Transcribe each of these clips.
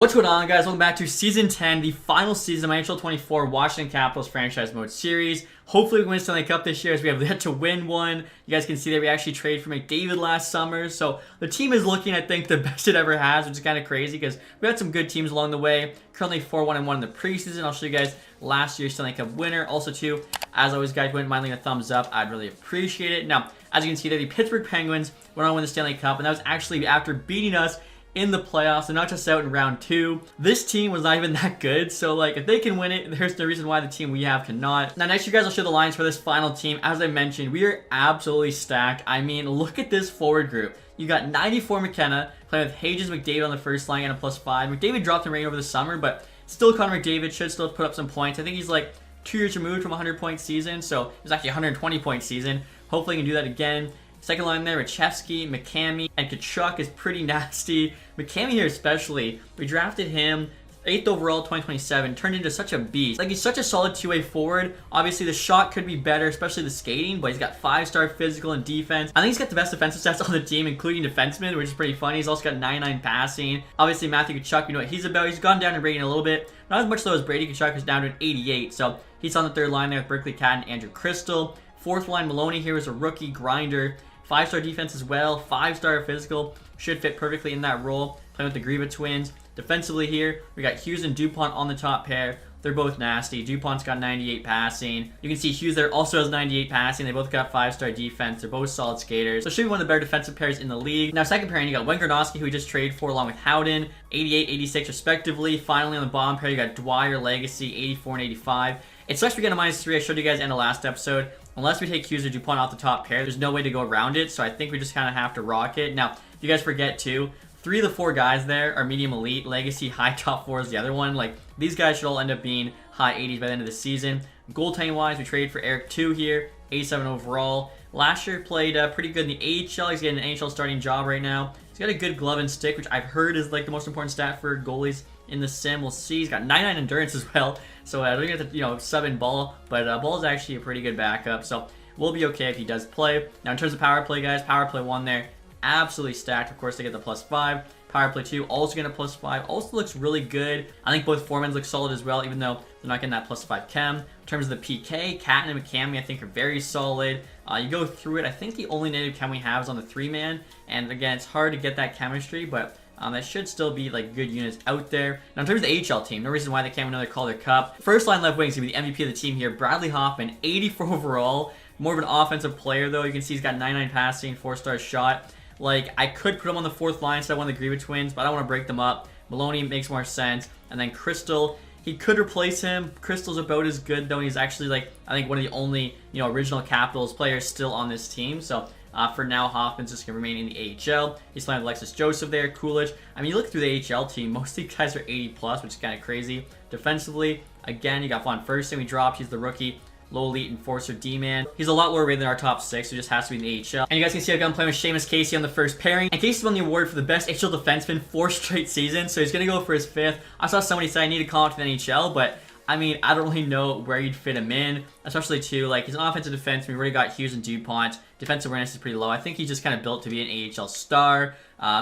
What's going on, guys? Welcome back to Season 10, the final season of my NHL 24 Washington Capitals Franchise Mode Series. Hopefully we win Stanley Cup this year, as we have yet to win one. You guys can see that we actually traded for McDavid last summer, so the team is looking, I think, the best it ever has, which is kind of crazy because we had some good teams along the way. Currently 4-1-1 in the preseason. I'll show you guys last year's Stanley Cup winner. Also, too, as always, guys, wouldn't mind leaving a thumbs up. I'd really appreciate it. Now, as you can see there, the Pittsburgh Penguins went on to win the Stanley Cup, and that was actually after beating us in the playoffs and not just out in round 2. This team was not even that good, so like if they can win it, there's no reason why the team we have cannot. Now next, you guys, I'll show the lines for this final team. As I mentioned, we are absolutely stacked. I mean, look at this forward group. You got 94 McKenna playing with Hages, McDavid on the first line and a +5. McDavid dropped in rain over the summer, but still Connor McDavid should still put up some points. I think he's like 2 years removed from a 100-point season, so it was actually a 120-point season. Hopefully he can do that again. Second line there, Rachevsky, McCamey, and Tkachuk is pretty nasty. McCamey here especially, we drafted him 8th overall, 2027, turned into such a beast. Like, he's such a solid two-way forward. Obviously, the shot could be better, especially the skating, but he's got 5-star physical and defense. I think he's got the best defensive stats on the team, including defenseman, which is pretty funny. He's also got 99 passing. Obviously, Matthew Tkachuk, you know what he's about. He's gone down in rating a little bit. Not as much though as Brady Tkachuk, who's down to an 88. So he's on the third line there with Berkeley Cat and Andrew Crystal. Fourth line, Maloney here is a rookie grinder. 5-star defense as well, 5-star physical, should fit perfectly in that role. Playing with the Greba twins. Defensively here, we got Hughes and DuPont on the top pair. They're both nasty. DuPont's got 98 passing. You can see Hughes there also has 98 passing. They both got 5-star defense. They're both solid skaters. So should be one of the better defensive pairs in the league. Now, second pairing, you got Wayne-Gretzky, who we just traded for, along with Howden, 88, 86 respectively. Finally, on the bottom pair, you got Dwyer, Legacy, 84 and 85. It sucks we get a -3. I showed you guys in the last episode. Unless we take Hughes or DuPont off the top pair, there's no way to go around it, so I think we just kind of have to rock it. Now, if you guys forget too, 3 of the 4 guys there are medium elite. Legacy, high top 4 is the other one. Like, these guys should all end up being high 80s by the end of the season. Goaltending wise, we traded for Eric 2 here, 87 overall. Last year played pretty good in the AHL. He's getting an AHL starting job right now. He's got a good glove and stick, which I've heard is like the most important stat for goalies in the sim. We'll see. He's got 99 endurance as well, so I don't get to sub in Ball, but Ball is actually a pretty good backup, so we'll be okay if he does play. Now, in terms of power play, guys, power play 1 there, absolutely stacked. Of course, they get the +5. Power play 2, also getting a +5. Also looks really good. I think both foremans look solid as well, even though they're not getting that +5 chem. In terms of the PK, Catton and McCamey, I think, are very solid. You go through it, I think the only native chem we have is on the 3-man. And again, it's hard to get that chemistry, but that should still be like good units out there. Now, in terms of the AHL team, no reason why they can't win another Calder Cup. First line left wing is going to be the MVP of the team here. Bradley Hoffman, 84 overall. More of an offensive player, though. You can see he's got 99 passing, 4-star shot. Like, I could put him on the 4th line instead of one of the Greba twins, but I don't want to break them up. Maloney makes more sense. And then Crystal, he could replace him. Crystal's about as good, though. He's actually, like, I think one of the only, original Capitals players still on this team. So, for now, Hoffman's just going to remain in the AHL. He's playing with Alexis Joseph there, Coolidge. I mean, you look through the AHL team, most of these guys are 80+, which is kind of crazy. Defensively, again, you got Von Fursten, we dropped. He's the rookie. Low elite enforcer D-man. He's a lot lower rated than our top 6, so just has to be in the AHL. And you guys can see I've got him playing with Seamus Casey on the first pairing. And Casey's won the award for the best AHL defenseman 4 straight seasons, so he's going to go for his 5th. I saw somebody say I need to call him to the NHL, but I mean, I don't really know where you'd fit him in, especially too, like, he's an offensive defenseman. We already got Hughes and DuPont. Defensive awareness is pretty low. I think he's just kind of built to be an AHL star.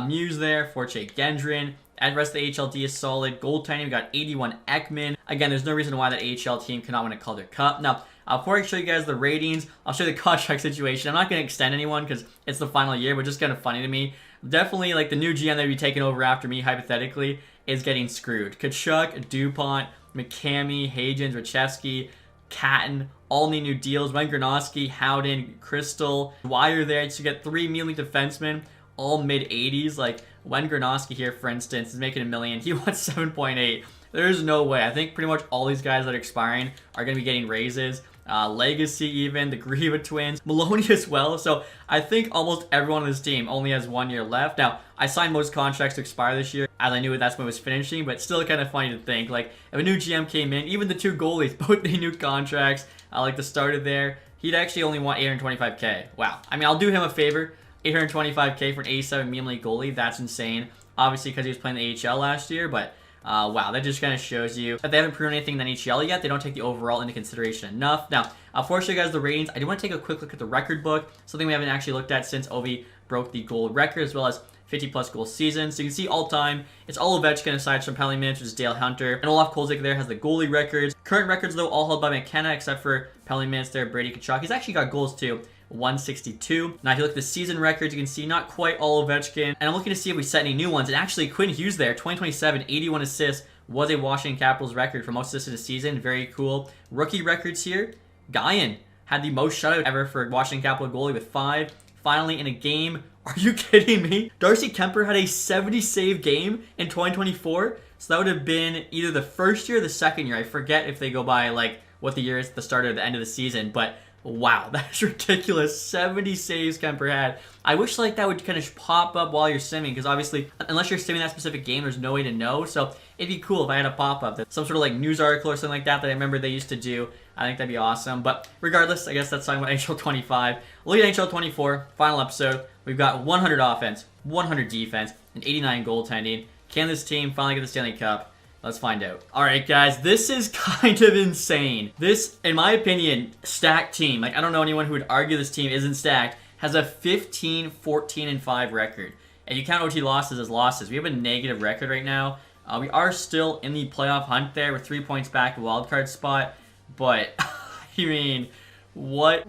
Muse there, Forche Gendron. And the rest of the HLD is solid. Goaltending, we got 81 Ekman. Again, there's no reason why that AHL team cannot win a Calder Cup. Now, before I show you guys the ratings, I'll show you the contract situation. I'm not going to extend anyone because it's the final year, but just kind of funny to me. Definitely, like, the new GM that would be taking over after me, hypothetically, is getting screwed. Tkachuk, DuPont, McCamey, Hagens, Rachevsky, Catton, all need new deals. Wayne-Gretzky, Howden, Crystal, Dwyer there. So you get 3 mealy defensemen, all mid-80s. Like, Wayne-Gretzky here, for instance, is making $1 million. He wants 7.8. There's no way. I think pretty much all these guys that are expiring are going to be getting raises. Legacy even, the Greba twins, Maloney as well. So I think almost everyone on this team only has 1 year left. Now, I signed most contracts to expire this year, as I knew that's when it was finishing, but still kind of funny to think. Like, if a new GM came in, even the 2 goalies, both need new contracts. Like the starter there, he'd actually only want 825K. Wow. I mean, I'll do him a favor. 825K for an 87 medium elite goalie. That's insane. Obviously, because he was playing the AHL last year, but wow, that just kind of shows you that they haven't proven anything in the NHL yet. They don't take the overall into consideration enough. Now, before I show you guys the ratings, I do want to take a quick look at the record book, something we haven't actually looked at since Ovi broke the gold record, as well as 50 plus goal season. So you can see all time, it's all Ovechkin aside from penalty minutes, which is Dale Hunter. And Olaf Kolzig there has the goalie records. Current records though, all held by McKenna except for penalty minutes there, Brady Tkachuk. He's actually got goals too. 162. Now if you look at the season records, you can see not quite all Ovechkin. And I'm looking to see if we set any new ones. And actually Quinn Hughes there, 2027, 81 assists, was a Washington Capitals record for most assists in a season. Very cool. Rookie records here. Guyan had the most shutout ever for Washington Capital goalie with 5. Finally in a game. Are you kidding me? Darcy Kemper had a 70 save game in 2024. So that would have been either the first year or the second year. I forget if they go by like what the year is at the start or the end of the season, but wow, that's ridiculous. 70 saves Kemper had. I wish like that would kind of pop up while you're simming, because obviously, unless you're simming that specific game, there's no way to know. So it'd be cool if I had a pop-up, some sort of like news article or something like that I remember they used to do. I think that'd be awesome. But regardless, I guess that's talking about NHL 25. Look at NHL 24, final episode. We've got 100 offense, 100 defense, and 89 goaltending. Can this team finally get the Stanley Cup? Let's find out. All right, guys, this is kind of insane. This, in my opinion, stacked team, like I don't know anyone who would argue this team isn't stacked, has a 15, 14, and 5 record. And you count OT losses as losses. We have a negative record right now. We are still in the playoff hunt there. We're 3 points back, wild card spot. But, I mean, what?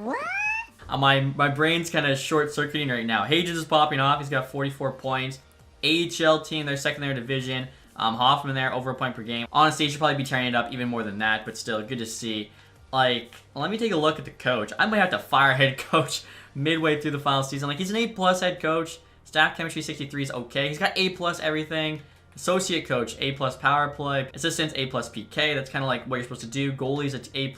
My brain's kind of short-circuiting right now. Hagens is popping off. He's got 44 points. AHL team, they're second in their division. Hoffman there, over a point per game. Honestly, he should probably be tearing it up even more than that, but still, good to see. Like, let me take a look at the coach. I might have to fire head coach midway through the final season. Like, he's an A+ head coach. Staff chemistry 63 is okay. He's got A+ everything. Associate coach, A+ power play. Assistants, A+ PK. That's kind of like what you're supposed to do. Goalies, it's A+.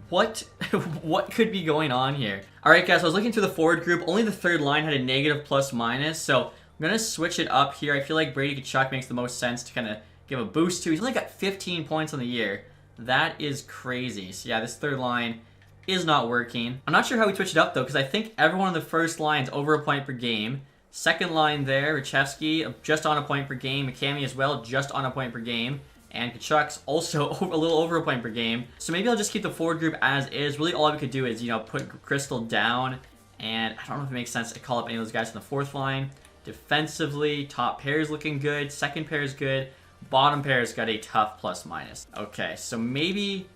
What could be going on here? All right, guys, so I was looking through the forward group. Only the third line had a negative plus-minus, so I'm going to switch it up here. I feel like Brady Tkachuk makes the most sense to kind of give a boost to. He's only got 15 points on the year. That is crazy. So yeah, this third line is not working. I'm not sure how we switch it up though, because I think everyone on the first line is over a point per game. Second line there, Richevsky, just on a point per game. McCamey as well, just on a point per game. And Kachuk's also a little over a point per game. So maybe I'll just keep the forward group as is. Really all we could do is, put Crystal down. And I don't know if it makes sense to call up any of those guys on the fourth line. Defensively, top pair is looking good. Second pair is good. Bottom pair's got a tough plus-minus. Okay, so maybe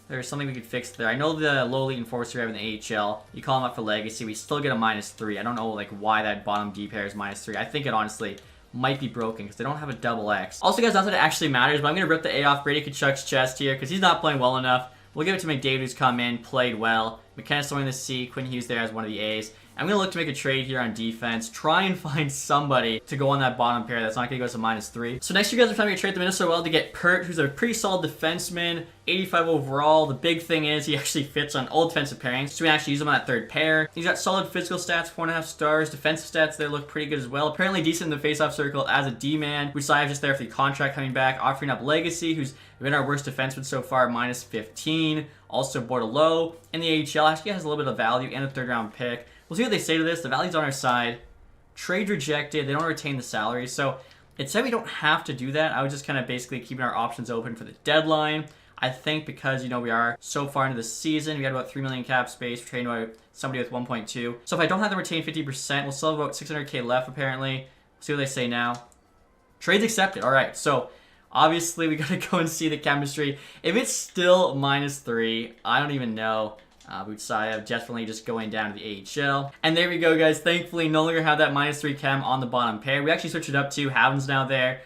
there's something we could fix there. I know the low elite enforcer we have in the AHL. You call him up for legacy. We still get a -3. I don't know like why that bottom D pair is -3. I think it honestly might be broken because they don't have a double X. Also, guys, not that it actually matters, but I'm going to rip the A off Brady Tkachuk's chest here because he's not playing well enough. We'll give it to McDavid, who's come in, played well. McKenna's throwing the C. Quinn Hughes there as one of the A's. I'm going to look to make a trade here on defense. Try and find somebody to go on that bottom pair that's not going to go to -3. So next you guys are trying to make a trade to Minnesota Wild to get Pert, who's a pretty solid defenseman, 85 overall. The big thing is he actually fits on all defensive pairings, so we can actually use him on that third pair. He's got solid physical stats, 4.5 stars. Defensive stats, they look pretty good as well. Apparently decent in the faceoff circle as a D-man. Usai just there for the contract coming back, offering up Legacy, who's been our worst defenseman so far, -15. Also Bordelot in the AHL actually has a little bit of value and a third-round pick. We'll see what they say to this. The value's on our side. Trade rejected. They don't retain the salary. So it said we don't have to do that. I was just kind of basically keeping our options open for the deadline. I think because, we are so far into the season, we got about 3 million cap space. We're trading about somebody with 1.2. So if I don't have them retain 50%, we'll still have about 600K left apparently. We'll see what they say now. Trade's accepted. All right. So obviously we got to go and see the chemistry. If it's still -3, I don't even know. Butsayev definitely just going down to the AHL. And there we go, guys. Thankfully, no longer have that -3 chem on the bottom pair. We actually switched it up to Haven's now there.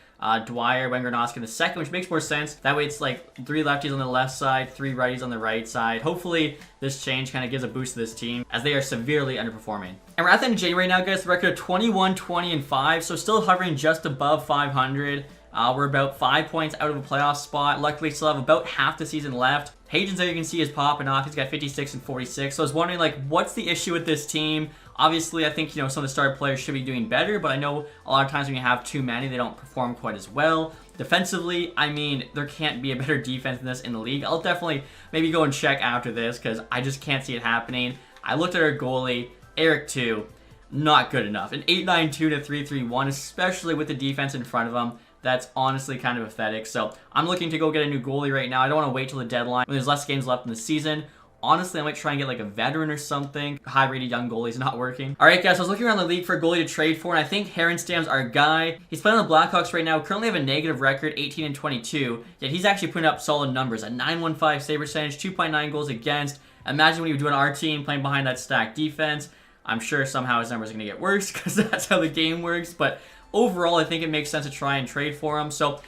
Dwyer, Wengernowski in the second, which makes more sense. That way it's like 3 lefties on the left side, 3 righties on the right side. Hopefully this change kind of gives a boost to this team as they are severely underperforming. And we're at the end of January now, guys. The record of 21, 20, and 5. So still hovering just above 500. We're about 5 points out of a playoff spot. Luckily, still have about half the season left. Hagens, there you can see, is popping off. He's got 56 and 46. So I was wondering, what's the issue with this team? Obviously, I think, some of the star players should be doing better, but I know a lot of times when you have too many, they don't perform quite as well. Defensively, I mean, there can't be a better defense than this in the league. I'll definitely maybe go and check after this because I just can't see it happening. I looked at our goalie, Eric 2, not good enough. An 8.92 to 3.31, especially with the defense in front of him. That's honestly kind of pathetic. So I'm looking to go get a new goalie right now. I don't want to wait till the deadline when there's less games left in the season. Honestly, I might try and get like a veteran or something. High-rated young goalie's not working. All right, guys, so I was looking around the league for a goalie to trade for, and I think Herenstam's our guy. He's playing on the Blackhawks right now. Currently have a negative record, 18-22. Yet he's actually putting up solid numbers. A 915 save percentage, 2.9 goals against. Imagine what he would do on our team playing behind that stacked defense. I'm sure somehow his numbers are going to get worse because that's how the game works. But overall, I think it makes sense to try and trade for him. So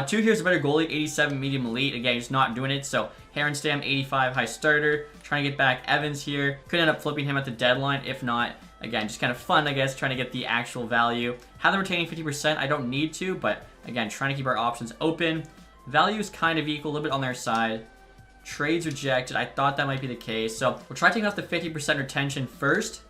2 here's a better goalie, 87 medium elite. Again, he's not doing it. So Herenstam, 85 high starter. Trying to get back Evans here. Could end up flipping him at the deadline. If not, again, just kind of fun, I guess, trying to get the actual value. Have them retaining 50%. I don't need to, but again, trying to keep our options open. Value is kind of equal, a little bit on their side. Trades rejected. I thought that might be the case. So we'll try taking off the 50% retention first.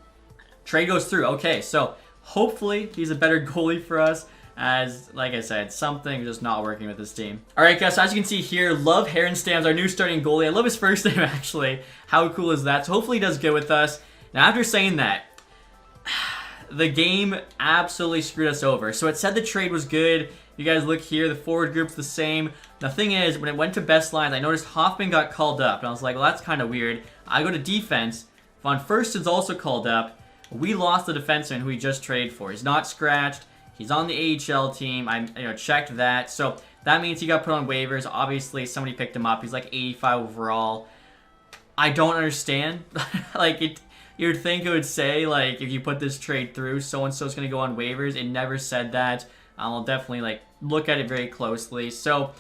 Trade goes through. Okay, so hopefully he's a better goalie for us, as, like I said, something just not working with this team. All right, guys, so as you can see here, love Herenstam's our new starting goalie. I love his first name, actually. How cool is that? So hopefully he does good with us. Now, after saying that, the game absolutely screwed us over. So it said the trade was good. You guys look here, the forward group's the same. The thing is, when it went to best lines, I noticed Hoffman got called up. And I was like, well, that's kind of weird. I go to defense. Von Fursten's also called up. We lost the defenseman who we just traded for. He's not scratched. He's on the AHL team. I checked that. So that means he got put on waivers. Obviously, somebody picked him up. He's like 85 overall. I don't understand. Like, you'd think it would say, like, if you put this trade through, so-and-so's going to go on waivers. It never said that. I'll definitely, like, look at it very closely. So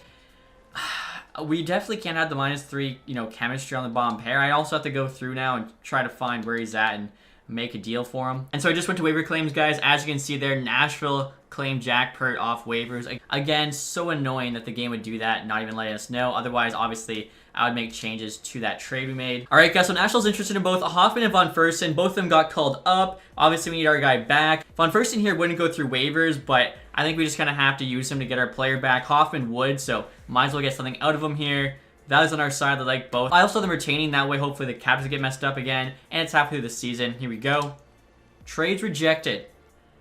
we definitely can't have the -3, chemistry on the bottom pair. I also have to go through now and try to find where he's at and make a deal for him. And so I just went to waiver claims, guys. As you can see there, Nashville claimed Jack Pert off waivers. Again, so annoying that the game would do that and not even letting us know. Otherwise, obviously, I would make changes to that trade we made. All right, guys, so Nashville's interested in both Hoffman and Von Fursten. Both of them got called up. Obviously, we need our guy back. Von Fursten here wouldn't go through waivers, but I think we just kind of have to use him to get our player back. Hoffman would, so might as well get something out of him here. Value's on our side. I like both. I also have them retaining. That way, hopefully, the cap doesn't get messed up again. And it's halfway through the season. Here we go. Trades rejected.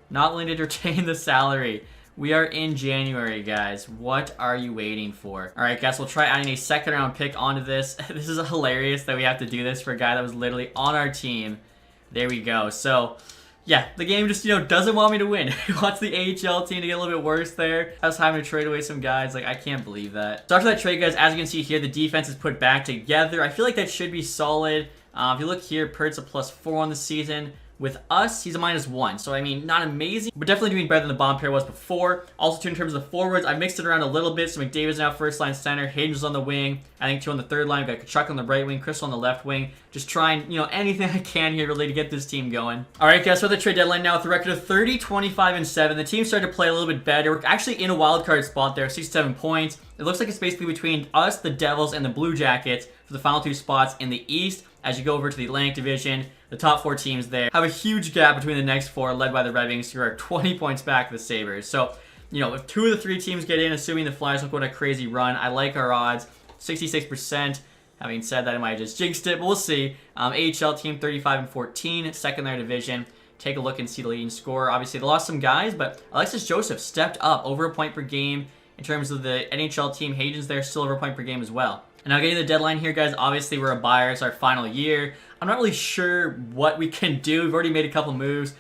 Not willing to retain the salary. We are in January, guys. What are you waiting for? All right, guys, we'll try adding a second-round pick onto this. This is hilarious that we have to do this for a guy that was literally on our team. There we go. So, yeah, the game just, doesn't want me to win. It wants the AHL team to get a little bit worse there. I was having to trade away some guys. Like, I can't believe that. So after that trade, guys, as you can see here, the defense is put back together. I feel like that should be solid. If you look here, Pert's a +4 on the season. With us, he's a -1. So, I mean, not amazing, but definitely doing better than the bottom pair was before. Also, too, in terms of the forwards, I mixed it around a little bit. So, McDavid's now first-line center. Hayden's on the wing. I think 2 on the third line. We've got Kachuk on the right wing. Crystal on the left wing. Just trying, anything I can here really to get this team going. All right, guys, so the trade deadline now with a record of 30, 25, and 7. The team started to play a little bit better. We're actually in a wild card spot there, 67 points. It looks like it's basically between us, the Devils, and the Blue Jackets for the final 2 spots in the East. As you go over to the Atlantic Division, the top 4 teams there have a huge gap between the next 4, led by the Red Wings, who are 20 points back of the Sabres. So, if 2 of the 3 teams get in, assuming the Flyers don't go on a crazy run, I like our odds. 66%. Having said that, I might have just jinxed it, but we'll see. AHL team 35-14, second in their division. Take a look and see the leading scorer. Obviously, they lost some guys, but Alexis Joseph stepped up over a point per game. In terms of the NHL team, Hayden's there, still over a point per game as well. And now getting to the deadline here, guys, obviously we're a buyer. It's our final year. I'm not really sure what we can do. We've already made a couple moves.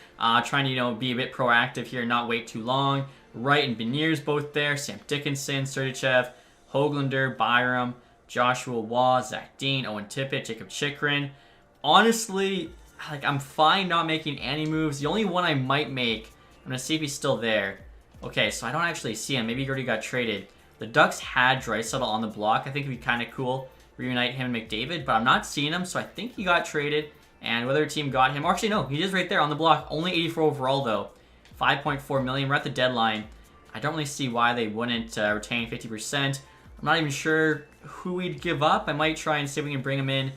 Trying to, be a bit proactive here, not wait too long. Wright and Beniers both there. Sam Dickinson, Serdichev, Hoglander, Byram, Joshua Waugh, Zach Dean, Owen Tippett, Jacob Chikrin. Honestly, I'm fine not making any moves. The only one I might make, I'm going to see if he's still there. Okay, so I don't actually see him. Maybe he already got traded. The Ducks had Draisaitl on the block. I think it'd be kind of cool. Reunite him and McDavid, but I'm not seeing him, so I think he got traded. And whether a team got him, or actually no, he is right there on the block. Only 84 overall though. 5.4 million. We're at the deadline. I don't really see why they wouldn't retain 50%. I'm not even sure who we'd give up. I might try and see if we can bring him in,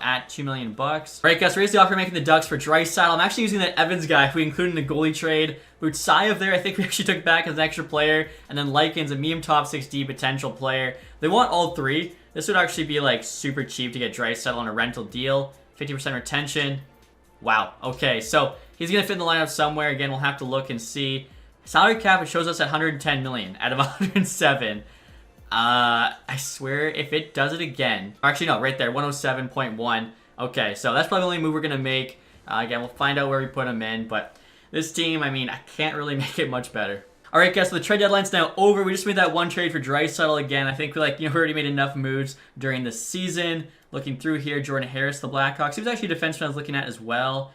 at $2 million. All right, guys, raise the offer making the Ducks for Draisaitl. I'm actually using that Evans guy who we included in the goalie trade. Butsayev there, I think we actually took back as an extra player. And then Likens, a medium top 6D potential player. They want all 3. This would actually be, super cheap to get Draisaitl on a rental deal. 50% retention. Wow. Okay, so he's going to fit in the lineup somewhere. Again, we'll have to look and see. Salary cap, it shows us at $110 million out of 107. I swear if it does it again. Actually, no, right there, 107.1. Okay, so that's probably the only move we're going to make. Again, we'll find out where we put him in, but this team, I mean, I can't really make it much better. All right, guys, so the trade deadline's now over. We just made that one trade for Draisaitl again. I think, like, we already made enough moves during the season. Looking through here, Jordan Harris, the Blackhawks. He was actually a defenseman I was looking at as well.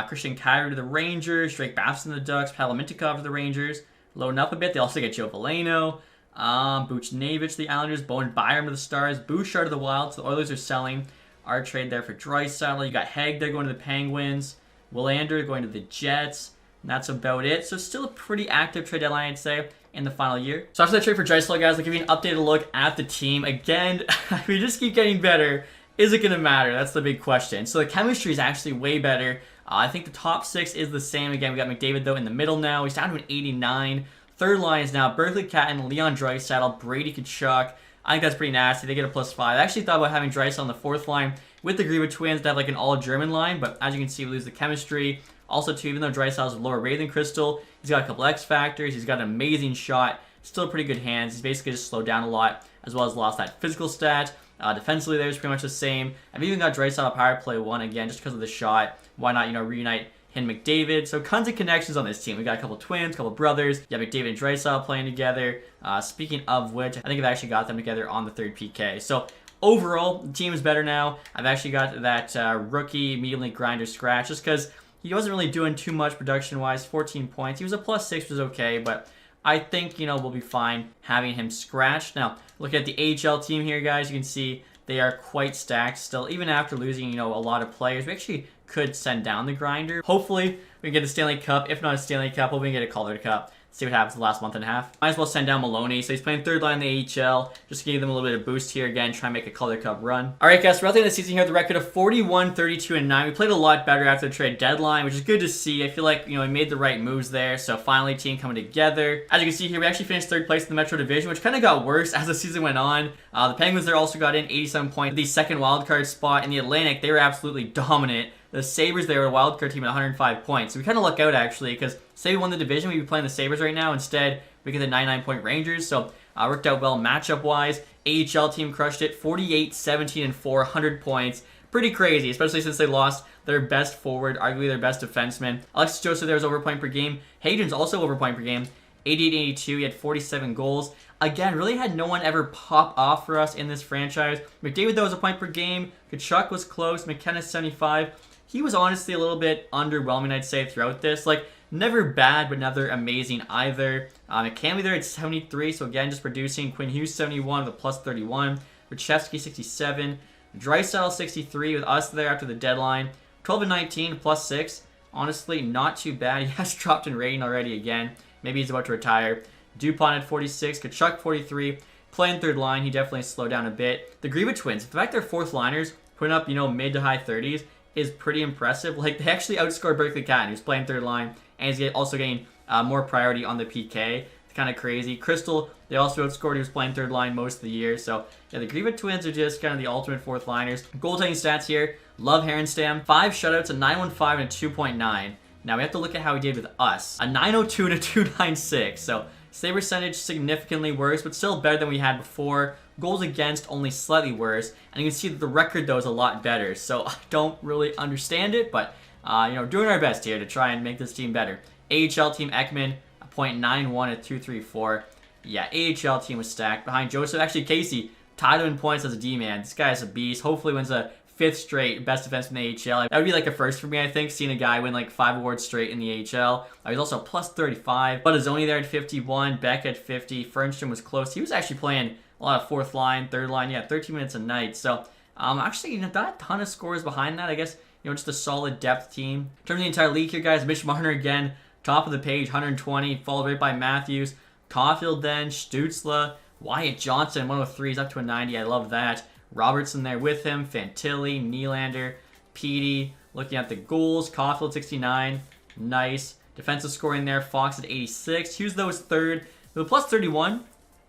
Christian Kyrie to the Rangers. Drake Batherson to the Ducks. Pavel Mintyukov to the Rangers. Loading up a bit. They also get Joe Veleno. Buchnevich to the Islanders. Bowen Byram to the Stars. Bouchard to the Wild. So the Oilers are selling our trade there for Draisaitl. You got Haig there going to the Penguins. Willander going to the Jets. And that's about it. So still a pretty active trade deadline, I'd say, in the final year. So after that trade for Draisaitl, guys, I'll give you an updated look at the team. Again, we just keep getting better. Is it going to matter? That's the big question. So the chemistry is actually way better. I think the top 6 is the same. Again, we got McDavid, though, in the middle now. He's down to an 89. Third line is now Berkeley Catton, Leon Draisaitl, Brady Tkachuk. I think that's pretty nasty. They get a +5. I actually thought about having Draisaitl on the 4th line with the Greba twins to have like an all-German line, but as you can see, we lose the chemistry. Also, too, even though Draisaitl is a lower rating than Crystal, he's got a couple X factors. He's got an amazing shot. Still pretty good hands. He's basically just slowed down a lot, as well as lost that physical stat. Defensively, there's pretty much the same. I've even got Draisaitl power play 1 again, just because of the shot. Why not, reunite him and McDavid? So tons of connections on this team. We got a couple twins, a couple brothers. You have McDavid and Draisaitl playing together. Speaking of which, I think I've actually got them together on the 3rd PK. So overall, the team is better now. I've actually got that rookie medium league grinder scratch, just because he wasn't really doing too much production-wise. 14 points. He was a +6, which was okay, but I think, we'll be fine having him scratched. Now, looking at the AHL team here, guys, you can see they are quite stacked still. Even after losing, a lot of players, we actually could send down the grinder. Hopefully, we can get a Stanley Cup. If not a Stanley Cup, hopefully we can get a Calder Cup. See what happens the last month and a half. Might as well send down Maloney. So he's playing 3rd line in the AHL. Just to give them a little bit of boost here again. Try and make a Calder Cup run. All right, guys. Throughout the end of the season here, the record of 41, 32, and 9. We played a lot better after the trade deadline, which is good to see. I feel like, we made the right moves there. So finally, team coming together. As you can see here, we actually finished 3rd place in the Metro Division, which kind of got worse as the season went on. The Penguins there also got in 87 points. The 2nd wildcard spot in the Atlantic, they were absolutely dominant. The Sabres, they were a wildcard team at 105 points. So we kind of luck out, actually, because say we won the division, we'd be playing the Sabres right now. Instead, we get the 99-point Rangers. So worked out well matchup-wise. AHL team crushed it. 48, 17, and 4, 100 points. Pretty crazy, especially since they lost their best forward, arguably their best defenseman. Alexis Joseph there was over point per game. Hadrian's also over point per game. 88, 82. He had 47 goals. Again, really had no one ever pop off for us in this franchise. McDavid, though, was a point per game. Tkachuk was close. McKenna, 75. He was honestly a little bit underwhelming, I'd say, throughout this. Like, never bad, but never amazing either. McCamley there at 73, so again, just producing. Quinn Hughes, 71 with a +31. Rachevsky, 67. Draisaitl, 63 with us there after the deadline. 12 and 19, +6. Honestly, not too bad. He has dropped in rating already again. Maybe he's about to retire. Dupont at 46. Tkachuk, 43. Playing 3rd line, he definitely slowed down a bit. The Greba twins, the fact they're 4th liners, putting up, mid to high 30s, is pretty impressive. Like, they actually outscored Berkeley Catton, who's playing 3rd line, and he's also getting more priority on the PK. It's kind of crazy. Crystal, they also outscored. He was playing 3rd line most of the year. So, yeah, the Greba twins are just kind of the ultimate 4th liners. Goaltending stats here. Love Herenstam. 5 shutouts, a 915 and a 2.9. Now, we have to look at how he did with us. A 902 and a 296. So, save percentage significantly worse, but still better than we had before. Goals against only slightly worse, and you can see that the record though is a lot better. So I don't really understand it, but doing our best here to try and make this team better. AHL team Ekman, a .91 at 234. Yeah, AHL team was stacked behind Joseph. Actually, Casey tied him in points as a D-man. This guy is a beast. Hopefully wins a 5th straight best defenseman in the AHL. That would be like a first for me, I think, seeing a guy win like 5 awards straight in the AHL. He's also a +35. Buttazzoni there at 51. Beck at 50. Fernstrom was close. He was actually playing a lot of 4th line, 3rd line. Yeah, 13 minutes a night. So, actually, not a ton of scores behind that. I guess, just a solid depth team. In terms of the entire league here, guys, Mitch Marner again, top of the page, 120, followed right by Matthews. Caulfield then, Stutzla, Wyatt Johnson, 103, is up to a 90. I love that. Robertson there with him, Fantilli, Nylander, Petey. Looking at the goals, Caulfield, 69. Nice. Defensive scoring there, Fox at 86. Hughes, though, is 3rd. With a +31,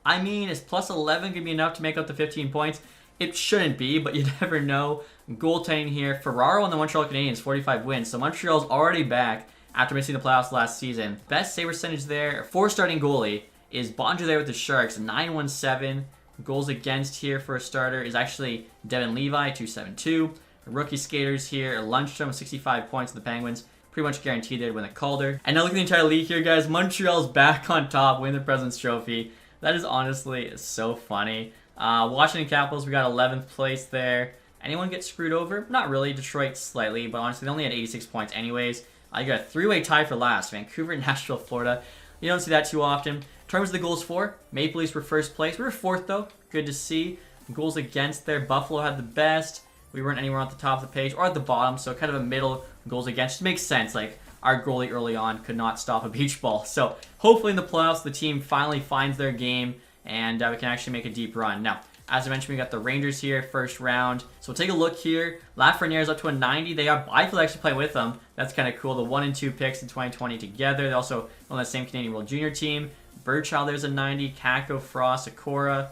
I mean, is +11 going to be enough to make up the 15 points? It shouldn't be, but you never know. Goaltending here, Ferraro on the Montreal Canadiens, 45 wins. So Montreal's already back after missing the playoffs last season. Best save percentage there for starting goalie is Bonja there with the Sharks, 917. Goals against here for a starter is actually Devin Levi, 272. Rookie skaters here, Lundstrom, 65 points for the Penguins. Pretty much guaranteed they'd win the Calder. And now look at the entire league here, guys. Montreal's back on top, winning the President's Trophy. That is honestly so funny. Washington Capitals, we got 11th place there. Anyone get screwed over? Not really. Detroit slightly, but honestly, they only had 86 points anyways. You got a three-way tie for last. Vancouver, Nashville, Florida. You don't see that too often. In terms of the goals for, Maple Leafs were first place. We were fourth, though. Good to see. Goals against there, Buffalo had the best. We weren't anywhere on the top of the page or at the bottom, so kind of a middle goals against. It makes sense. Like, our goalie early on could not stop a beach ball. So hopefully in the playoffs, the team finally finds their game and we can actually make a deep run. Now, as I mentioned, we got the Rangers here, first round. So we'll take a look here. Lafreniere's up to a 90. They are Byfield actually playing with them. That's kind of cool. The 1 and 2 picks in 2020 together. They also on the same Canadian World Junior team. Birchall, there's a 90. Kakko, Frost, Sakura.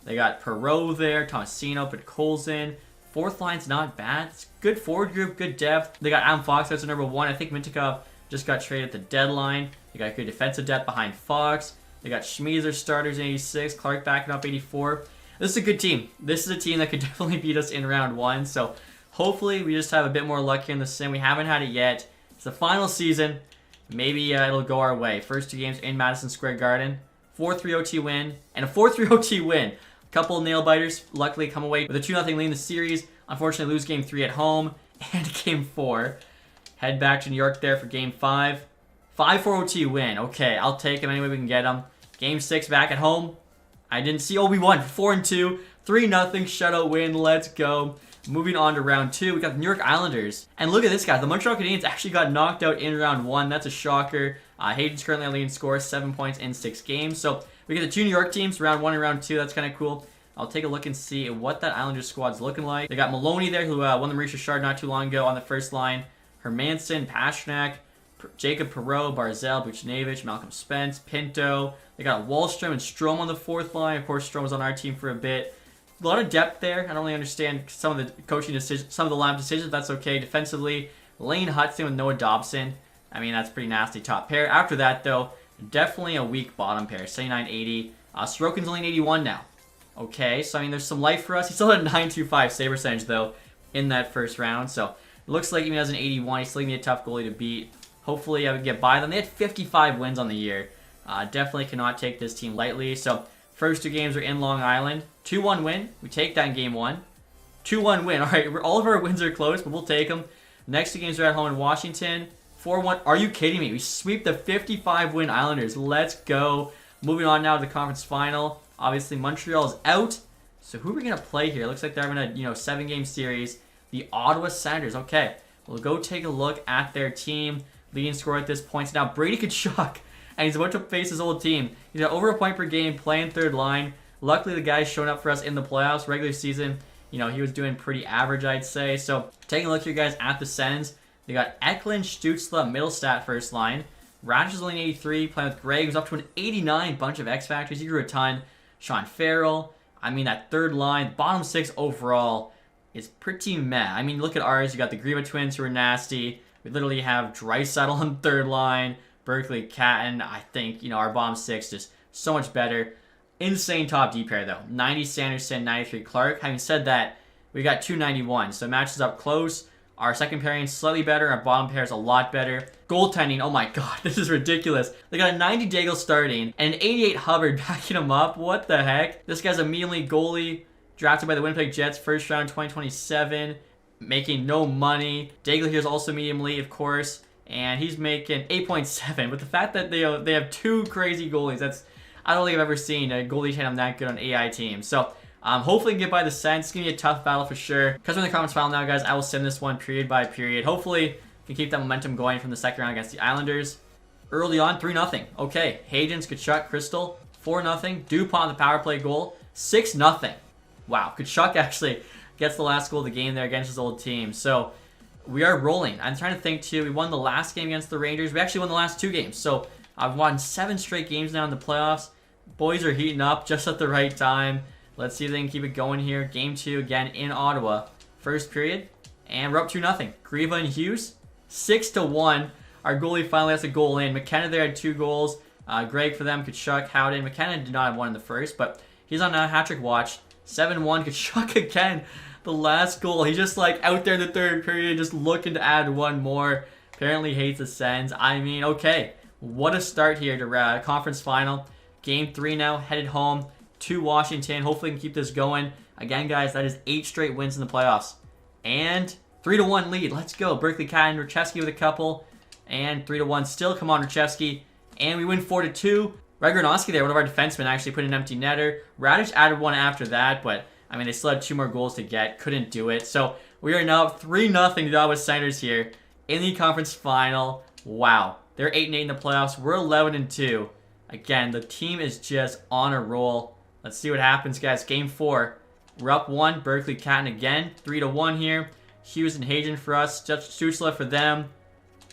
They got Perreault there. Tomasino, Podkolzin. Fourth line's not bad. It's good forward group, good depth. They got Adam Fox, that's the number 1. I think Mintyukov just got traded at the deadline. They got good defensive depth behind Fox. They got Schmeiser starters in 86. Clark backing up 84. This is a good team. This is a team that could definitely beat us in round 1. So hopefully we just have a bit more luck here in the sim. We haven't had it yet. It's the final season. Maybe it'll go our way. First 2 games in Madison Square Garden. 4-3 OT win and a 4-3 OT win. Couple nail biters luckily come away with a 2-0 lead in the series. Unfortunately, lose game 3 at home and game 4. Head back to New York there for game 5. 5-4 OT win. Okay, I'll take him any way we can get him. Game 6 back at home. I didn't see. Oh, we won 4-2. 3-0 shutout win. Let's go. Moving on to round 2, we got the New York Islanders. And look at this, guys. The Montreal Canadiens actually got knocked out in round 1. That's a shocker. Hayden's currently on leading score, 7 points in 6 games. So we get the 2 New York teams, round 1 and round 2. That's kind of cool. I'll take a look and see what that Islanders squad's looking like. They got Maloney there, who won the Maurice Richard not too long ago on the first line. Hermanson, Pastrnak, Jacob Perreault, Barzal, Buchnevich, Malcolm Spence, Pinto. They got Wallstrom and Strome on the 4th line. Of course, Strome was on our team for a bit. A lot of depth there. I don't really understand some of the coaching decisions, some of the lineup decisions. That's okay. Defensively, Lane Hudson with Noah Dobson. I mean, that's pretty nasty top pair. After that, though, definitely a weak bottom pair. 79-80. Sorokin's only an 81 now. Okay, so I mean, there's some life for us. He still had a 925 save percentage, though, in that first round. So it looks like even as an 81, he's still going to be a tough goalie to beat. Hopefully, I would get by them. They had 55 wins on the year. Definitely cannot take this team lightly. So first 2 games are in Long Island. 2-1 win. We take that in game 1. 2-1 win. All right, all of our wins are close, but we'll take them. Next 2 games are at home in Washington. 4-1. Are you kidding me? We sweep the 55-win Islanders. Let's go. Moving on now to the conference final. Obviously, Montreal is out. So who are we going to play here? Looks like they're having a 7-game series. The Ottawa Senators. Okay, we'll go take a look at their team. Leading scorer at this point. So now Brady Tkachuk. And he's about to face his old team. He's got over a point per game, playing third line. Luckily, the guy's shown up for us in the playoffs. Regular season, he was doing pretty average, I'd say. So taking a look here, guys, at the Sens. They got Eklund, Stützle, Middlestat first line. Rogers only an 83, playing with Gregg, who's up to an 89. Bunch of X Factors. He grew a ton. Sean Farrell. I mean, that third line, bottom 6 overall is pretty meh. I mean, look at ours. You got the Grima twins who are nasty. We literally have Draisaitl on third line. Berkeley, Catton. I think, our bottom 6 just so much better. Insane top D pair, though. 90 Sanderson, 93 Clark. Having said that, we got 291, so it matches up close. Our second pairing is slightly better. Our bottom pair is a lot better. Goaltending, oh my god, this is ridiculous. They got a 90 Daigle starting and an 88 Hubbard backing him up. What the heck? This guy's a medium-league goalie, drafted by the Winnipeg Jets, first round 2027, making no money. Daigle here is also medium-league, of course, and he's making 8.7. But the fact that they have 2 crazy goalies, I don't think I've ever seen a goalie hit him that good on AI teams. So hopefully we can get by the Sens. It's going to be a tough battle for sure. Because we're in the conference final now, guys, I will sim this one period by period. Hopefully we can keep that momentum going from the second round against the Islanders. Early on, 3-0. Okay, Hagens, Tkachuk, Crystal, 4-0. Dupont, the power play goal, 6-0. Wow, Tkachuk actually gets the last goal of the game there against his old team. So we are rolling. I'm trying to think, too. We won the last game against the Rangers. We actually won the last 2 games. So I've won 7 straight games now in the playoffs. Boys are heating up just at the right time. Let's see if they can keep it going here. Game 2 again in Ottawa. First period. And we're up 2-0. Grieva and Hughes. 6-1. Our goalie finally has a goal in. McKenna there had 2 goals. Gregg for them. Tkachuk, Howden. McKenna did not have one in the first, but He's on a hat trick watch. 7-1. Kachuk again. The last goal. He's just like out there in the third period, just looking to add one more. Apparently hates the Sens. I mean, okay. What a start here to conference final. Game 3 now, headed home to Washington. Hopefully we can keep this going. Again, guys, that is 8 straight wins in the playoffs. And 3-1 lead. Let's go. Berkeley Cat and Rachevsky with a couple. And 3-1 still. Come on, Rachevsky. And we win 4-2. Regranovsky there, one of our defensemen, actually put an empty netter. Radic added one after that, but I mean, they still had 2 more goals to get. Couldn't do it. So we are now up 3-0 to the Ottawa Senators here in the conference final. Wow. They're 8-8 in the playoffs. We're 11-2. Again, the team is just on a roll. Let's see what happens, guys. Game 4. We're up 1. Berkeley Catton again. 3-1 here. Hughes and Hagen for us. Stutzla for them.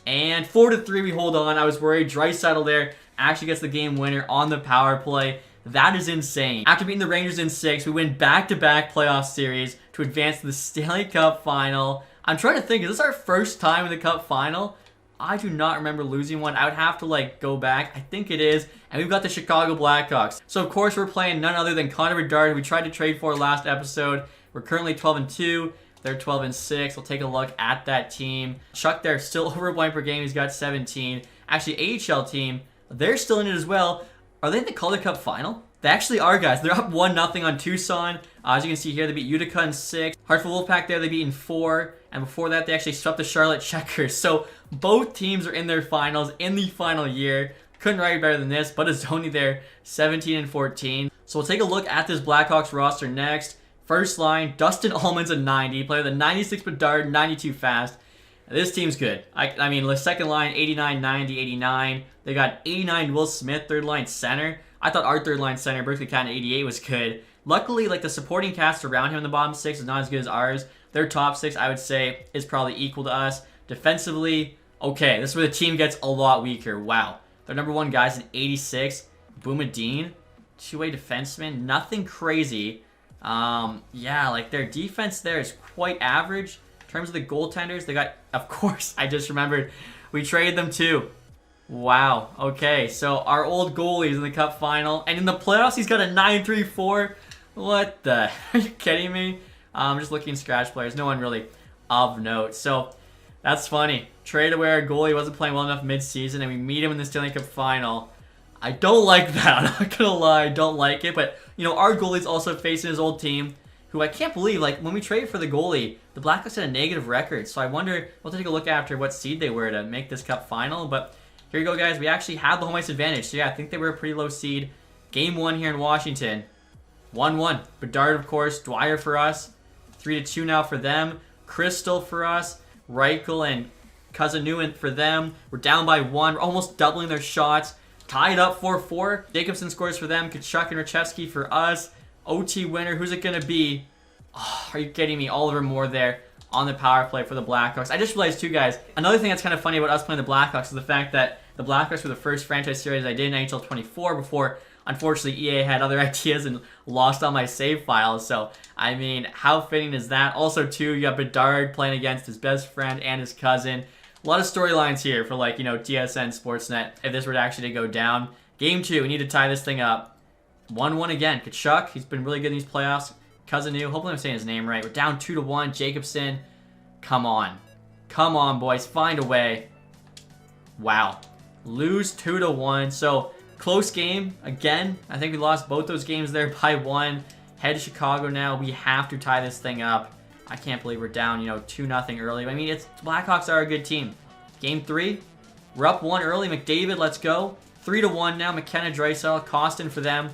And 4-3 we hold on. I was worried. Draisaitl there actually gets the game winner on the power play. That is insane. After beating the Rangers in 6, we win back-to-back playoff series to advance to the Stanley Cup Final. I'm trying to think, is this our first time in the Cup Final? I do not remember losing one. I would have to go back. I think it is. And we've got the Chicago Blackhawks. So of course we're playing none other than Connor Bedard, who we tried to trade for last episode. We're currently 12-2. They're 12-6. We'll take a look at that team. Chuck there, still over a point per game. He's got 17. Actually, AHL team, they're still in it as well. Are they in the Calder Cup Final? They actually are, guys. They're up 1-0 on Tucson. As you can see here, they beat Utica in 6. Hartford Wolfpack there, they beat in 4. And before that, they actually swept the Charlotte Checkers. So both teams are in their finals in the final year. Couldn't write better than this, but it's only there 17-14. So we'll take a look at this Blackhawks roster next. First line, Dustin Allman's a 90. Player the 96 Bedard, 92 fast. This team's good. I mean, the second line, 89, 90, 89. They got 89 Will Smith, third line center. I thought our third line center, Berkeley Cat 88, was good. Luckily, the supporting cast around him in the bottom 6 is not as good as ours. Their top 6, I would say, is probably equal to us. Defensively, okay, this is where the team gets a lot weaker. Wow. Their number 1 guy's an 86. Boumadine, 2-way defenseman. Nothing crazy. Yeah, their defense there is quite average. In terms of the goaltenders, they got, of course, I just remembered, we traded them too. Wow. Okay, so our old goalie's in the Cup Final, and in the playoffs, he's got a 9.34. What the? Are you kidding me? I'm just looking at scratch players. No one really of note. So that's funny. Trade away our goalie, wasn't playing well enough mid-season, and we meet him in the Stanley Cup Final. I don't like that. I'm not gonna lie, I don't like it. But our goalie's also facing his old team, who I can't believe, when we traded for the goalie, the Blackhawks had a negative record. So I wonder, we'll take a look after what seed they were to make this Cup Final. But here you go, guys. We actually have the home ice advantage. So yeah, I think they were a pretty low seed. Game 1 here in Washington. 1-1. Bedard, of course. Dwyer for us. 3-2 now for them. Crystal for us. Reichel and Cousin for them. We're down by 1. We're almost doubling their shots. Tied up 4-4. Jacobson scores for them. Kachuk and Rachevsky for us. OT winner. Who's it going to be? Oh, are you kidding me? Oliver Moore there on the power play for the Blackhawks. I just realized too, guys, another thing that's kind of funny about us playing the Blackhawks is the fact that the Blackhawks were the first franchise series I did in NHL 24 before, unfortunately, EA had other ideas and lost all my save files. So, I mean, how fitting is that? Also, too, you got Bedard playing against his best friend and his cousin. A lot of storylines here for, TSN Sportsnet if this were actually to go down. Game 2, we need to tie this thing up. 1-1 again. Kachuk, he's been really good in these playoffs. Cousin hopefully I'm saying his name right. We're down 2-1. Jacobson, come on. Come on, boys. Find a way. Wow. Lose 2-1. So, close game. Again, I think we lost both those games there by 1. Head to Chicago now. We have to tie this thing up. I can't believe we're down, 2-0 early. I mean, Blackhawks are a good team. Game 3, we're up 1 early. McDavid, let's go. 3-1 now. McKenna, Draisaitl, Costin for them.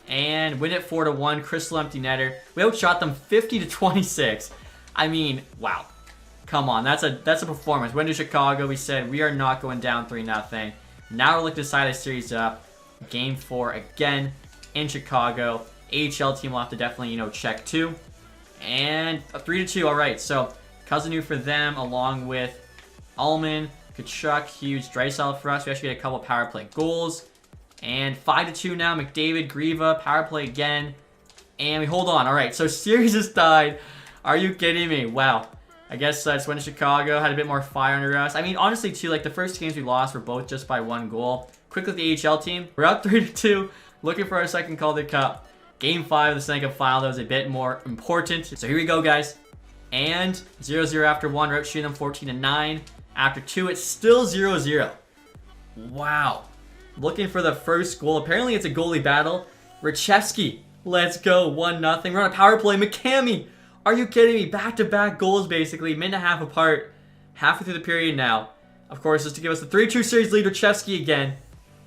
And win it 4-1. Crystal empty netter. We outshot them 50-26. I mean, wow. Come on, that's a performance. Went to Chicago. We said we are not going down 3-0. Now we're looking to tie the series up. Game 4 again in Chicago. AHL team will have to definitely, check too. And a 3-2. All right, so Cousin for them along with Allman, Kachuk, Hughes, Draisaitl for us. We actually get a couple power play goals. And 5-2 now. McDavid, Grieva, power play again. And we hold on. All right, so series is tied. Are you kidding me? Wow. I guess just went to Chicago, had a bit more fire under us. I mean, honestly, too, the first games we lost were both just by 1 goal. Quick with the AHL team. We're up 3-2, looking for our second Calder Cup. Game 5 of the Stanley Cup Final, that was a bit more important. So here we go, guys. And 0-0 after 1. We're outshooting them 14-9. After 2, it's still 0-0. Wow. Looking for the first goal. Apparently, it's a goalie battle. Rachevsky, let's go. 1-0. We're on a power play. McCamey, are you kidding me? Back-to-back goals, basically. Minute and a half apart. Halfway through the period now. Of course, just to give us the 3-2 series lead. Rachevsky again.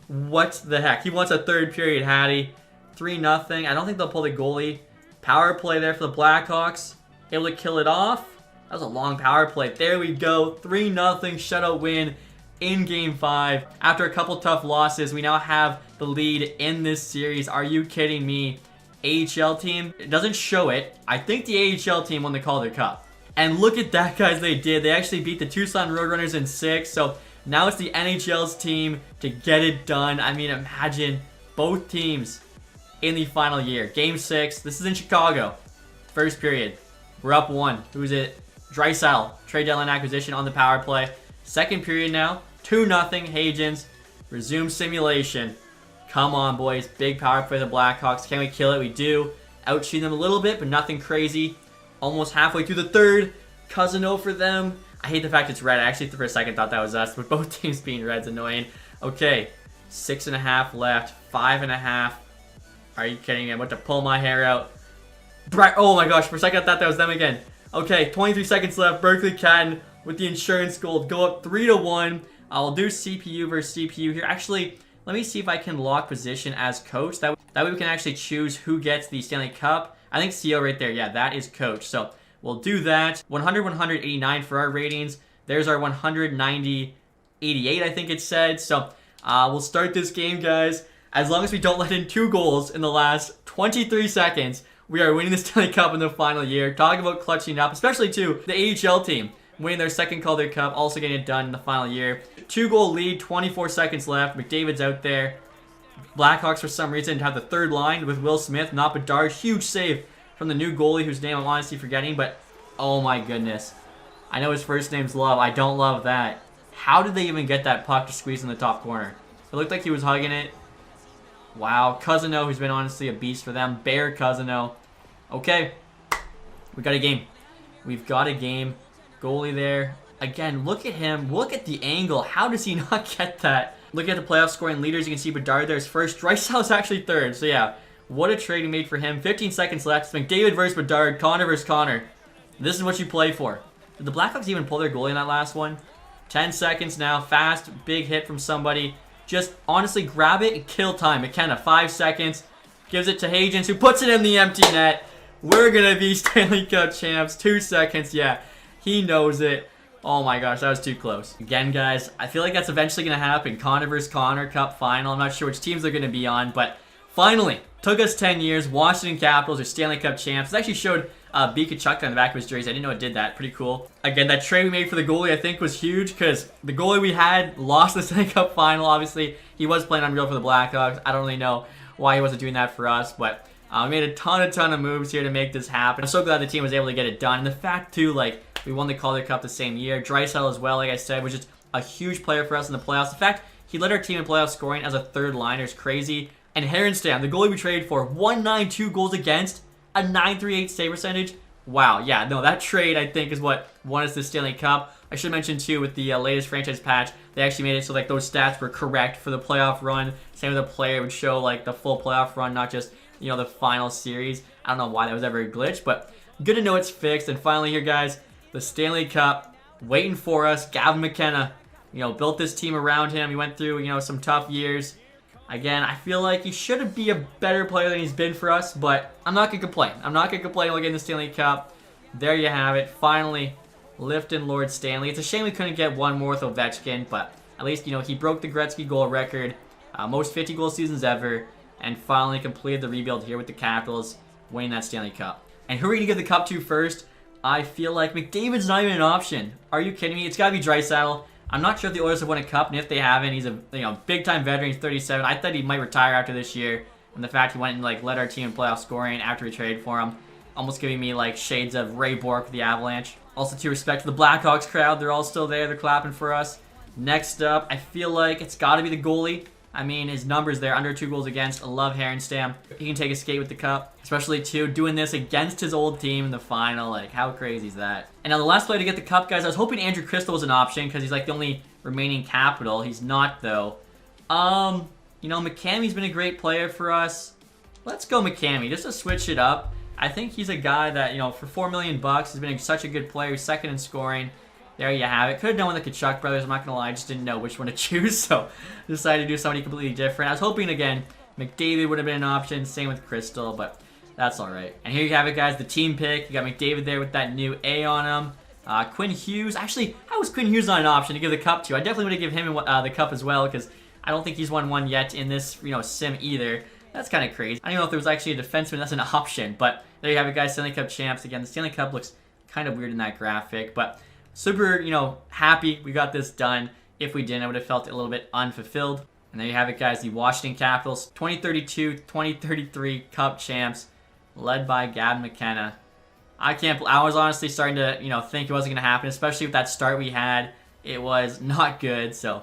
What the heck? He wants a third period, Hattie. 3-0. I don't think they'll pull the goalie. Power play there for the Blackhawks. Able to kill it off. That was a long power play. There we go. 3-0 shutout win in Game 5. After a couple tough losses, we now have the lead in this series. Are you kidding me? AHL team, it doesn't show it. I think the AHL team won the Calder Cup. And look at that, guys, they did. They actually beat the Tucson Roadrunners in 6. So now it's the NHL's team to get it done. I mean, imagine both teams in the final year. Game 6. This is in Chicago. First period. We're up 1. Who's it? Draisaitl. Trade deadline acquisition on the power play. Second period now. 2-0. Hagens. Resume simulation. Come on, boys. Big power play for the Blackhawks. Can we kill it? We do. Outshoot them a little bit, but nothing crazy. Almost halfway through the third. Cousino for them. I hate the fact it's red. I actually, for a second, thought that was us, but both teams being red's annoying. Okay. 6.5 left. 5.5. Are you kidding me? I'm about to pull my hair out. Oh my gosh. For a second, I thought that was them again. Okay. 23 seconds left. Berkeley Catton with the insurance goal. Go up 3-1. I'll do CPU versus CPU here. Actually, let me see if I can lock position as coach. That way we can actually choose who gets the Stanley Cup. I think CO right there. Yeah, that is coach. So we'll do that. 100, 189 for our ratings. There's our 190, 88, I think it said. So we'll start this game, guys. As long as we don't let in 2 goals in the last 23 seconds, we are winning the Stanley Cup in the final year. Talk about clutching up, especially to the AHL team. Winning their second Calder Cup, also getting it done in the final year. 2-goal lead, 24 seconds left. McDavid's out there. Blackhawks, for some reason, have the third line with Will Smith, not Bedard. Huge save from the new goalie, whose name I'm honestly forgetting, but oh my goodness. I know his first name's Love. I don't love that. How did they even get that puck to squeeze in the top corner? It looked like he was hugging it. Wow. Cousino, who's been honestly a beast for them. Bear Cousino. Okay. We got a game. We've got a game. Goalie there. Again, look at him. Look at the angle. How does he not get that? Look at the playoff scoring leaders. You can see Bedard there's first. Draisaitl's actually third. So yeah, what a trade he made for him. 15 seconds left. It's McDavid versus Bedard. Connor versus Connor. This is what you play for. Did the Blackhawks even pull their goalie in that last one? 10 seconds now. Fast, big hit from somebody. Just honestly grab it and kill time. McKenna, 5 seconds. Gives it to Hagens, who puts it in the empty net. We're going to be Stanley Cup champs. 2 seconds, yeah. He knows it. Oh my gosh, that was too close. Again, guys, I feel like that's eventually going to happen. Connor versus Connor Cup Final. I'm not sure which teams they're going to be on, but finally, took us 10 years. Washington Capitals are Stanley Cup champs. It actually showed B. Kachuk on the back of his jersey. I didn't know it did that. Pretty cool. Again, that trade we made for the goalie, I think, was huge because the goalie we had lost the Stanley Cup Final. Obviously, he was playing unreal for the Blackhawks. I don't really know why he wasn't doing that for us, but we made a ton of moves here to make this happen. I'm so glad the team was able to get it done. And the fact, too, like, we won the Calder Cup the same year. Draisaitl as well, like I said, was just a huge player for us in the playoffs. The fact he led our team in playoff scoring as a third liner is crazy. And Herenstam, the goalie we traded for, 192 goals against, a 938 save percentage. Wow, yeah, no, that trade, I think, is what won us the Stanley Cup. I should mention, too, with the latest franchise patch, they actually made it so, like, those stats were correct for the playoff run. Same with the player would show, like, the full playoff run, not just, you know, the final series. I don't know why that was ever a glitch, but good to know it's fixed. And finally here, guys, the Stanley Cup waiting for us. Gavin McKenna, you know, built this team around him. He went through, you know, some tough years. Again, I feel like he should be a better player than he's been for us, but I'm not going to complain. I'm not going to complain while getting the Stanley Cup. There you have it. Finally, lifting Lord Stanley. It's a shame we couldn't get one more with Ovechkin, but at least, you know, he broke the Gretzky goal record. Most 50-goal seasons ever, and finally completed the rebuild here with the Capitals, winning that Stanley Cup. And who are we going to give the cup to first? I feel like McDavid's not even an option. Are you kidding me? It's got to be Draisaitl. I'm not sure if the Oilers have won a cup, and if they haven't, he's a big-time veteran. He's 37. I thought he might retire after this year, and the fact he went and like led our team in playoff scoring after we traded for him, almost giving me like shades of Ray Bourque with the Avalanche. Also, to respect to the Blackhawks crowd, they're all still there. They're clapping for us. Next up, I feel like it's got to be the goalie. I mean, his numbers there, under 2 goals against. I love Harenstam. He can take a skate with the cup, especially too, doing this against his old team in the final. Like, how crazy is that? And now the last player to get the cup, guys, I was hoping Andrew Crystal was an option because he's like the only remaining capital. He's not, though. You know, McCammy's been a great player for us. Let's go McCammy, just to switch it up. I think he's a guy that, you know, for $4 million, he's been such a good player. He's second in scoring. There you have it. Could have done with the Kachuk brothers. I'm not going to lie. I just didn't know which one to choose, so decided to do somebody completely different. I was hoping, again, McDavid would have been an option. Same with Crystal, but that's all right. And here you have it, guys. The team pick. You got McDavid there with that new A on him. Quinn Hughes. Actually, how was Quinn Hughes not an option to give the cup to? I definitely would have given him the cup as well, because I don't think he's won one yet in this, you know, sim either. That's kind of crazy. I don't know if there was actually a defenseman that's an option, but there you have it, guys. Stanley Cup champs. Again, the Stanley Cup looks kind of weird in that graphic, but super, you know, happy we got this done. If we didn't, I would have felt a little bit unfulfilled. And there you have it, guys. The Washington Capitals 2032-2033 Cup champs, led by Gab McKenna. I was honestly starting to, you know, think it wasn't going to happen, especially with that start we had. It was not good, so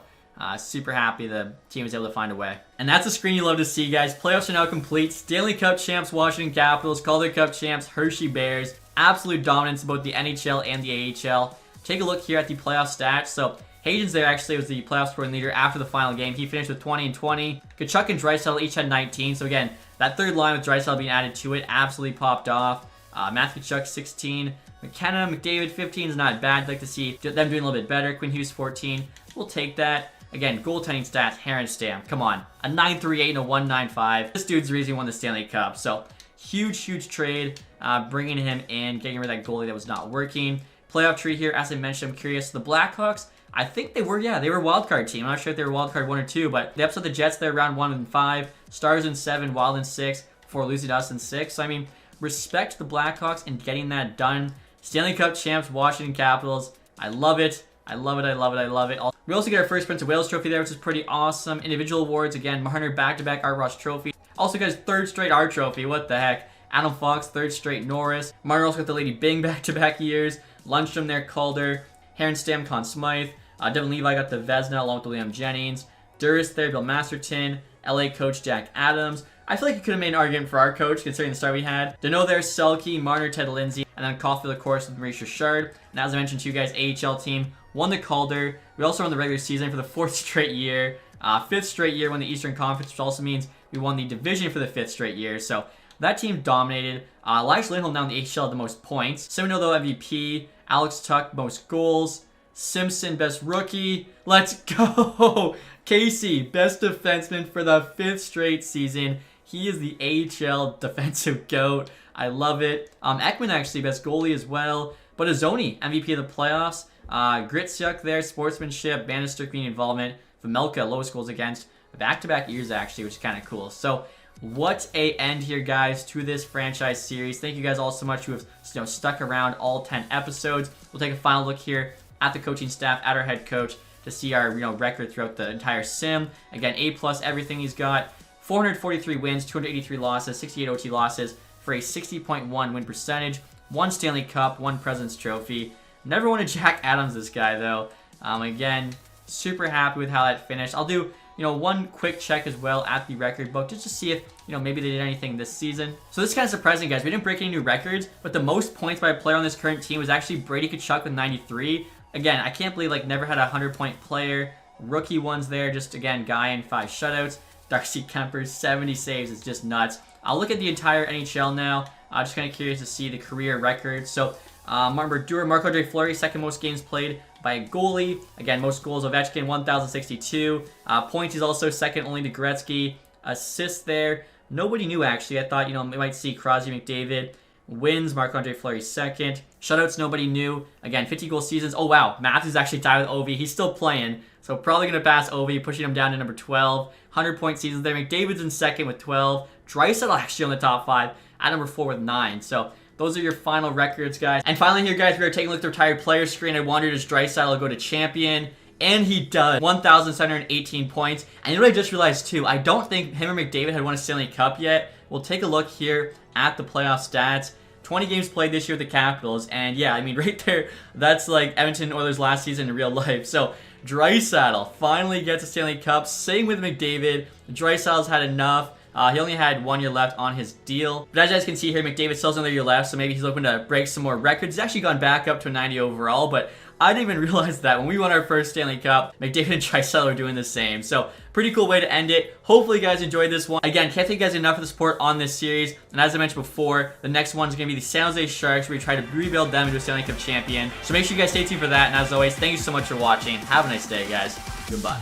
super happy the team was able to find a way. And that's a screen you love to see, guys. Playoffs are now complete. Stanley Cup champs Washington Capitals, Calder Cup champs Hershey Bears. Absolute dominance in both the NHL and the AHL. Take a look here at the playoff stats. So Hayden's there actually was the playoff scoring leader after the final game. He finished with 20 and 20. Kachuk and Draisaitl each had 19. So again, that third line with Draisaitl being added to it absolutely popped off. Matthew Kachuk 16. McKenna, McDavid 15 is not bad. I'd like to see them doing a little bit better. Quinn Hughes 14. We'll take that. Again, goaltending stats, Harenstam. Come on. A 9.38 and a 1.95. This dude's the reason he won the Stanley Cup. So huge trade. Bringing him in, getting rid of that goalie that was not working. Playoff tree here, as I mentioned, I'm curious. The Blackhawks, I think they were a wildcard team. I'm not sure if they were wildcard 1 or 2, but they upset the Jets there round 1 and 5. Stars in 7, Wild in 6, before losing to us in 6. So, I mean, respect the Blackhawks in getting that done. Stanley Cup champs, Washington Capitals. I love it. I love it. I love it. I love it. We also get our first Prince of Wales trophy there, which is pretty awesome. Individual awards, again, Marner back-to-back Art Ross trophy. Also got his 3rd straight Art trophy. What the heck? Adam Fox, 3rd straight Norris. Marner also got the Lady Bing back-to-back years. Lundstrom there, Calder. Harenstam, Conn Smythe. Devin Levi got the Vezina along with William Jennings. Duras there, Bill Masterton. LA coach Jack Adams. I feel like you could have made an argument for our coach, considering the start we had. Deneau there, Selke, Marner, Ted Lindsay. And then Caulfield, of course, with Maurice Richard. And as I mentioned to you guys, AHL team won the Calder. We also won the regular season for the 4th straight year. 5th straight year won the Eastern Conference, which also means we won the division for the 5th straight year. So that team dominated. Elias Lindholm now in the AHL had the most points. Semino, though, MVP. Alex Tuck, most goals. Simpson, best rookie. Let's go! Casey, best defenseman for the 5th straight season. He is the AHL defensive GOAT. I love it. Ekman, actually, best goalie as well. But Azoni, MVP of the playoffs. Gritsuk there, sportsmanship. Bannister, community involvement. Vamelka, lowest goals against. Back-to-back years, actually, which is kind of cool. So, what a end here, guys, to this franchise series. Thank you guys all so much who have stuck around all 10 episodes. We'll take a final look here at the coaching staff, at our head coach, to see our record throughout the entire sim. Again, A+ everything he's got. 443 wins, 283 losses, 68 OT losses for a 60.1 win percentage. 1 Stanley Cup, 1 President's Trophy. Never won a Jack Adams, this guy, though. Again, super happy with how that finished. I'll do one quick check as well at the record book just to see if, maybe they did anything this season. So this is kind of surprising, guys. We didn't break any new records, but the most points by a player on this current team was actually Brady Tkachuk with 93. Again, I can't believe, never had a 100-point player. Rookie ones there, just, again, guy in 5 shutouts. Darcy Kemper, 70 saves. It's just nuts. I'll look at the entire NHL now. I'm just kind of curious to see the career records. So, Martin Brodeur, Marc-Andre Fleury, second most games played by a goalie. Again, most goals, Ovechkin, 1,062. Points, he's also second only to Gretzky. Assists there, nobody knew, actually. I thought, we might see Crosby, McDavid. Wins, Marc-Andre Fleury second. Shutouts, nobody knew. Again, 50-goal seasons. Oh, wow. Matthews actually tied with Ovi. He's still playing, so probably going to pass Ovi, pushing him down to number 12. 100-point seasons there. McDavid's in second with 12. Draisaitl actually on the top 5 at number 4 with 9. So those are your final records, guys. And finally here, guys, we are taking a look at the retired player screen. I wondered, does Draisaitl go to champion? And he does. 1,718 points. And you know what I just realized, too? I don't think him or McDavid had won a Stanley Cup yet. We'll take a look here at the playoff stats. 20 games played this year with the Capitals. And yeah, right there, that's like Edmonton Oilers last season in real life. So Draisaitl finally gets a Stanley Cup. Same with McDavid. Draisaitl's had enough. He only had 1 year left on his deal. But as you guys can see here, McDavid still has another year left, so maybe he's looking to break some more records. He's actually gone back up to a 90 overall, but I didn't even realize that when we won our first Stanley Cup, McDavid and Draisaitl are doing the same. So pretty cool way to end it. Hopefully you guys enjoyed this one. Again, can't thank you guys enough for the support on this series. And as I mentioned before, the next one is going to be the San Jose Sharks, where we try to rebuild them into a Stanley Cup champion. So make sure you guys stay tuned for that. And as always, thank you so much for watching. Have a nice day, guys. Goodbye.